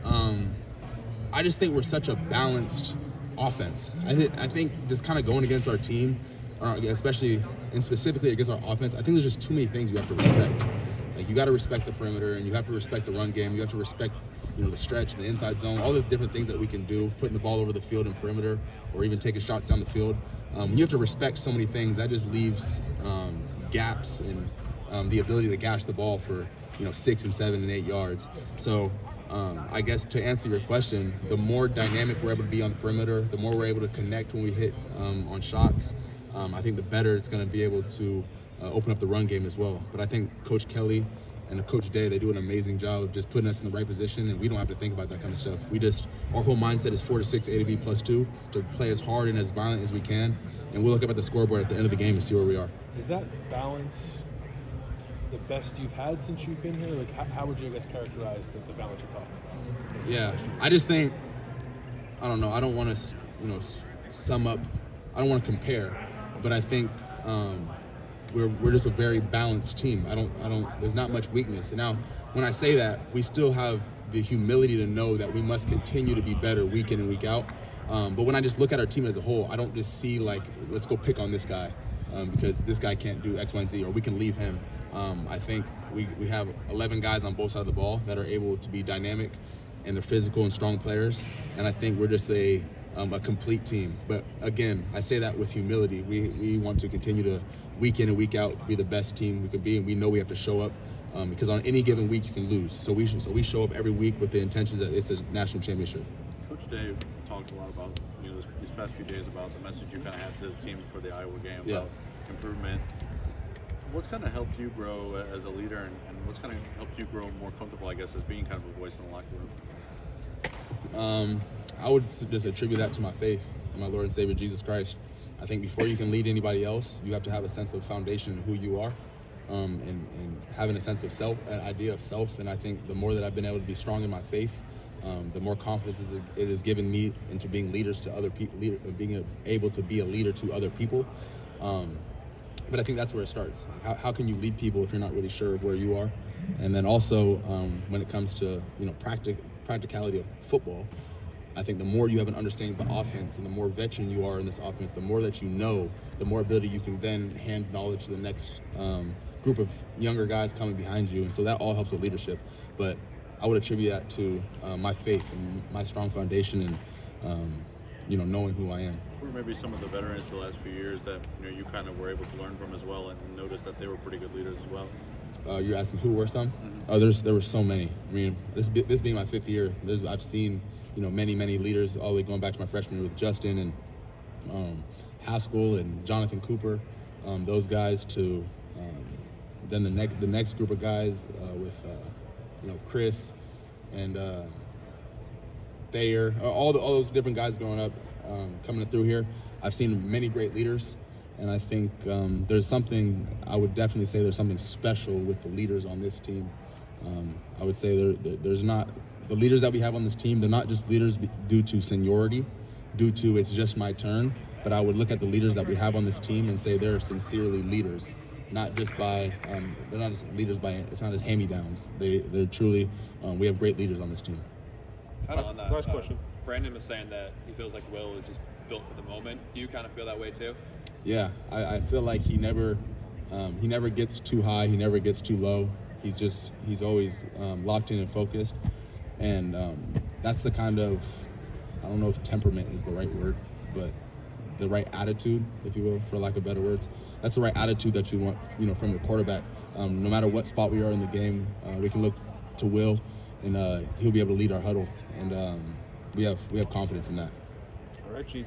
I just think we're such a balanced offense. I think just kind of going against our team, especially and specifically against our offense, I think there's just too many things you have to respect. Like, you got to respect the perimeter, and you have to respect the run game. You have to respect, the stretch, the inside zone, all the different things that we can do, putting the ball over the field and perimeter, or even taking shots down the field. You have to respect so many things. That just leaves gaps in the ability to gash the ball for 6 and 7 and 8 yards. So I guess to answer your question, the more dynamic we're able to be on the perimeter, the more we're able to connect when we hit on shots, I think the better it's going to be able to open up the run game as well. But I think Coach Kelly and Coach Day, they do an amazing job of just putting us in the right position, and we don't have to think about that kind of stuff. Our whole mindset is 4 to 6 A to B +2 to play as hard and as violent as we can, and we'll look up at the scoreboard at the end of the game and see where we are. Is that balance the best you've had since you've been here? Like, how would you, characterize the balance you're talking about? Yeah, I just think, I don't know, I don't want to, sum up, I don't want to compare, but I think we're just a very balanced team. There's not much weakness. And now, when I say that, we still have the humility to know that we must continue to be better week in and week out. But when I just look at our team as a whole, I don't just see, like, let's go pick on this guy because this guy can't do X, Y, and Z, or we can leave him. I think we have 11 guys on both sides of the ball that are able to be dynamic, and they're physical and strong players. And I think we're just a complete team. But again, I say that with humility. We want to continue to, week in and week out, be the best team we can be, and we know we have to show up because on any given week you can lose. So we show up every week with the intentions that it's a national championship. Coach Dave talked a lot about these past few days about the message you kind of had to the team for the Iowa game about improvement. What's kind of helped you grow as a leader, and what's kind of helped you grow more comfortable, I guess, as being kind of a voice in the locker room? I would just attribute that to my faith in my Lord and Savior Jesus Christ. I think before you can lead anybody else, you have to have a sense of foundation of who you are, and having a sense of self, an idea of self. And I think the more that I've been able to be strong in my faith, the more confidence it has given me into being leaders to other people, being able to be a leader to other people. But I think that's where it starts. How can you lead people if you're not really sure of where you are? And then also when it comes to practicality of football, I think the more you have an understanding of the offense and the more veteran you are in this offense, the more that you know, the more ability you can then hand knowledge to the next group of younger guys coming behind you. And so that all helps with leadership. But I would attribute that to my faith and my strong foundation and knowing who I am. Who are maybe some of the veterans for the last few years that you kind of were able to learn from as well, and notice that they were pretty good leaders as well? You're asking who were some? Mm-hmm. Oh, there were so many. I mean, this being my 5th year, I've seen many leaders all the way going back to my freshman year with Justin and Haskell and Jonathan Cooper, those guys to then the next group of guys with Chris and Thayer, all those different guys growing up, coming through here. I've seen many great leaders, and I think there's something, I would definitely say there's something special with the leaders on this team. I would say there's not, the leaders that we have on this team, they're not just leaders due to seniority, due to it's just my turn, but I would look at the leaders that we have on this team and say they're sincerely leaders. Not just by, they're not just leaders by, it's not as hand-me-downs. They're truly, we have great leaders on this team. Kind of on that, last question. Brandon was saying that he feels like Will is just built for the moment. Do you kind of feel that way too? Yeah, I feel like he never gets too high, he never gets too low. He's always locked in and focused. And that's the kind of, I don't know if temperament is the right word, but the right attitude, if you will, for lack of better words. That's the right attitude that you want, from your quarterback. No matter what spot we are in the game, we can look to Will, and he'll be able to lead our huddle, and we have confidence in that. All right, Chief.